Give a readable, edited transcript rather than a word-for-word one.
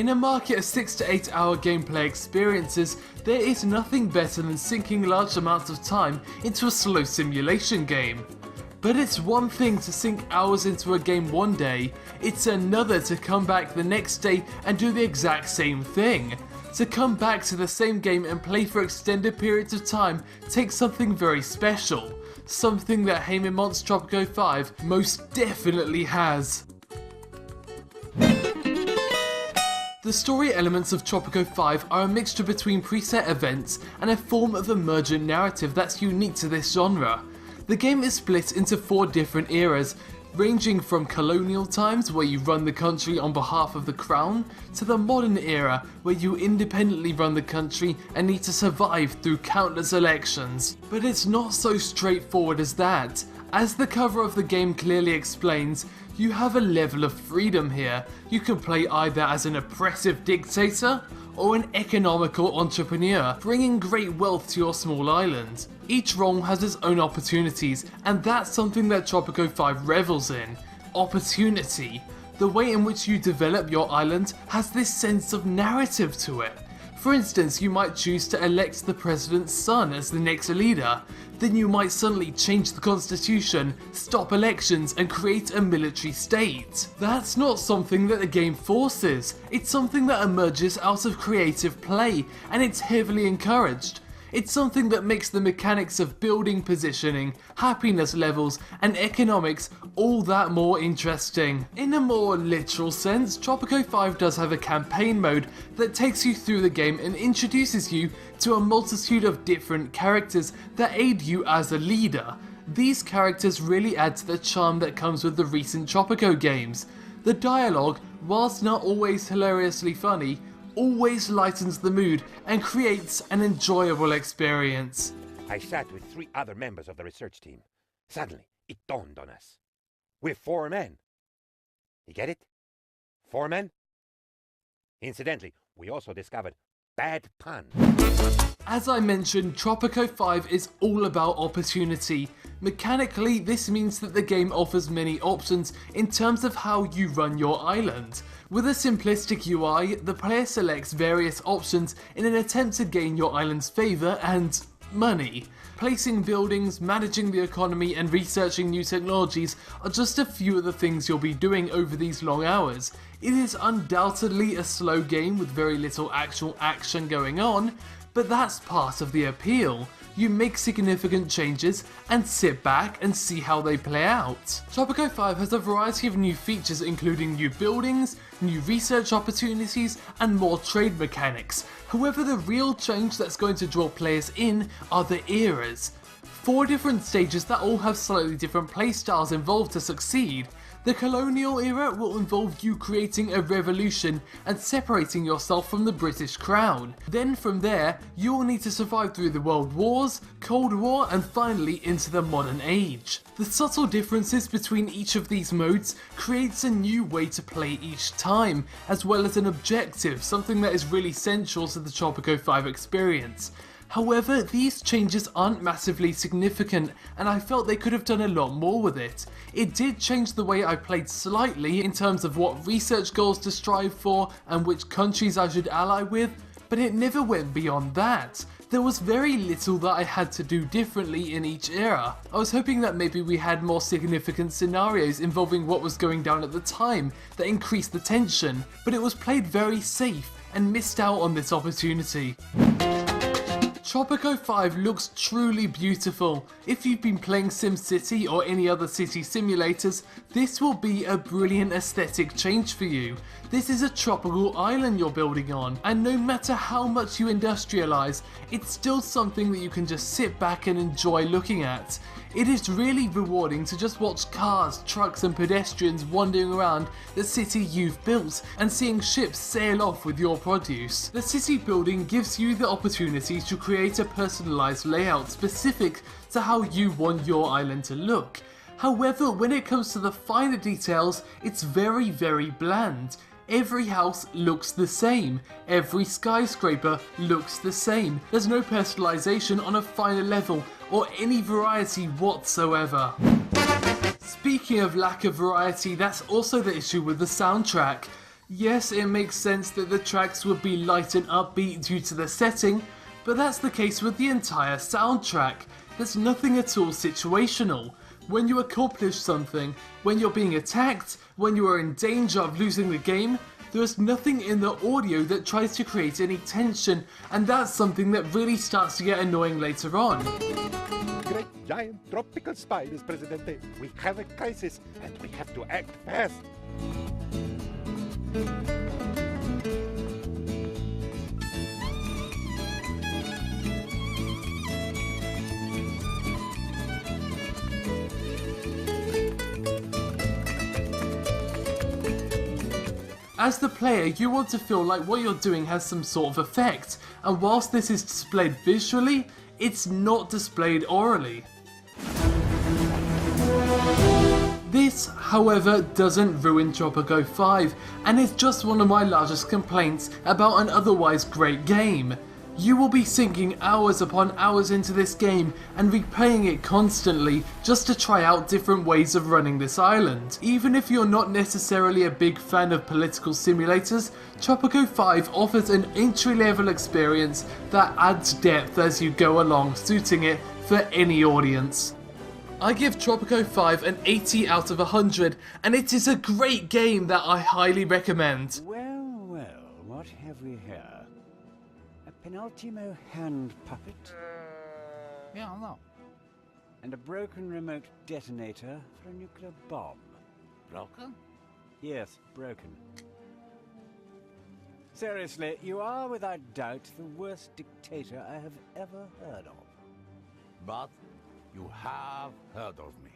In a market of 6 to 8 hour gameplay experiences, there is nothing better than sinking large amounts of time into a slow simulation game. But it's one thing to sink hours into a game one day, it's another to come back the next day and do the exact same thing. To come back to the same game and play for extended periods of time takes something very special. Something that Haemon's Tropico 5 most definitely has. The story elements of Tropico 5 are a mixture between preset events and a form of emergent narrative that's unique to this genre. The game is split into 4 different eras, ranging from colonial times where you run the country on behalf of the crown, to the modern era where you independently run the country and need to survive through countless elections. But it's not so straightforward as that. As the cover of the game clearly explains, you have a level of freedom here. You can play either as an oppressive dictator or an economical entrepreneur, bringing great wealth to your small island. Each role has its own opportunities, and that's something that Tropico 5 revels in. Opportunity. The way in which you develop your island has this sense of narrative to it. For instance, you might choose to elect the president's son as the next leader. Then you might suddenly change the constitution, stop elections, and create a military state. That's not something that the game forces, it's something that emerges out of creative play, and it's heavily encouraged. It's something that makes the mechanics of building, positioning, happiness levels, and economics all that more interesting. In a more literal sense, Tropico 5 does have a campaign mode that takes you through the game and introduces you to a multitude of different characters that aid you as a leader. These characters really add to the charm that comes with the recent Tropico games. The dialogue, whilst not always hilariously funny, always lightens the mood and creates an enjoyable experience. I sat with 3 other members of the research team. Suddenly, it dawned on us. We're 4 men. You get it? 4 men? Incidentally, we also discovered bad pun. As I mentioned, Tropico 5 is all about opportunity. Mechanically, this means that the game offers many options in terms of how you run your island. With a simplistic UI, the player selects various options in an attempt to gain your island's favour and money. Placing buildings, managing the economy, and researching new technologies are just a few of the things you'll be doing over these long hours. It is undoubtedly a slow game with very little actual action going on, but that's part of the appeal. You make significant changes and sit back and see how they play out. Tropico 5 has a variety of new features including new buildings, new research opportunities, and more trade mechanics. However, the real change that's going to draw players in are the eras. 4 different stages that all have slightly different playstyles involved to succeed. The Colonial Era will involve you creating a revolution and separating yourself from the British Crown. Then from there, you will need to survive through the World Wars, Cold War, and finally into the modern age. The subtle differences between each of these modes creates a new way to play each time, as well as an objective, something that is really central to the Tropico 5 experience. However, these changes aren't massively significant, and I felt they could have done a lot more with it. It did change the way I played slightly in terms of what research goals to strive for and which countries I should ally with, but it never went beyond that. There was very little that I had to do differently in each era. I was hoping that maybe we had more significant scenarios involving what was going down at the time that increased the tension, but it was played very safe and missed out on this opportunity. Tropico 5 looks truly beautiful. If you've been playing SimCity or any other city simulators, this will be a brilliant aesthetic change for you. This is a tropical island you're building on, and no matter how much you industrialize, it's still something that you can just sit back and enjoy looking at. It is really rewarding to just watch cars, trucks and pedestrians wandering around the city you've built and seeing ships sail off with your produce. The city building gives you the opportunity to create a personalized layout specific to how you want your island to look. However, when it comes to the finer details, it's very bland. Every house looks the same, every skyscraper looks the same. There's no personalization on a finer level or any variety whatsoever. Speaking of lack of variety, that's also the issue with the soundtrack. Yes, it makes sense that the tracks would be light and upbeat due to the setting, but that's the case with the entire soundtrack. There's nothing at all situational. When you accomplish something, when you're being attacked, when you are in danger of losing the game, there is nothing in the audio that tries to create any tension, and that's something that really starts to get annoying later on. Great giant tropical spiders, Presidente. We have a crisis, and we have to act fast. As the player, you want to feel like what you're doing has some sort of effect, and whilst this is displayed visually, it's not displayed orally. This, however, doesn't ruin Tropico 5, and is just one of my largest complaints about an otherwise great game. You will be sinking hours upon hours into this game and replaying it constantly just to try out different ways of running this island. Even if you're not necessarily a big fan of political simulators, Tropico 5 offers an entry-level experience that adds depth as you go along, suiting it for any audience. I give Tropico 5 an 80 out of 100, and it is a great game that I highly recommend. Well, well, what have we here? A penultimo hand puppet? Yeah, no. And a broken remote detonator for a nuclear bomb. Broken? Yes, broken. Seriously, you are without doubt the worst dictator I have ever heard of. But you have heard of me.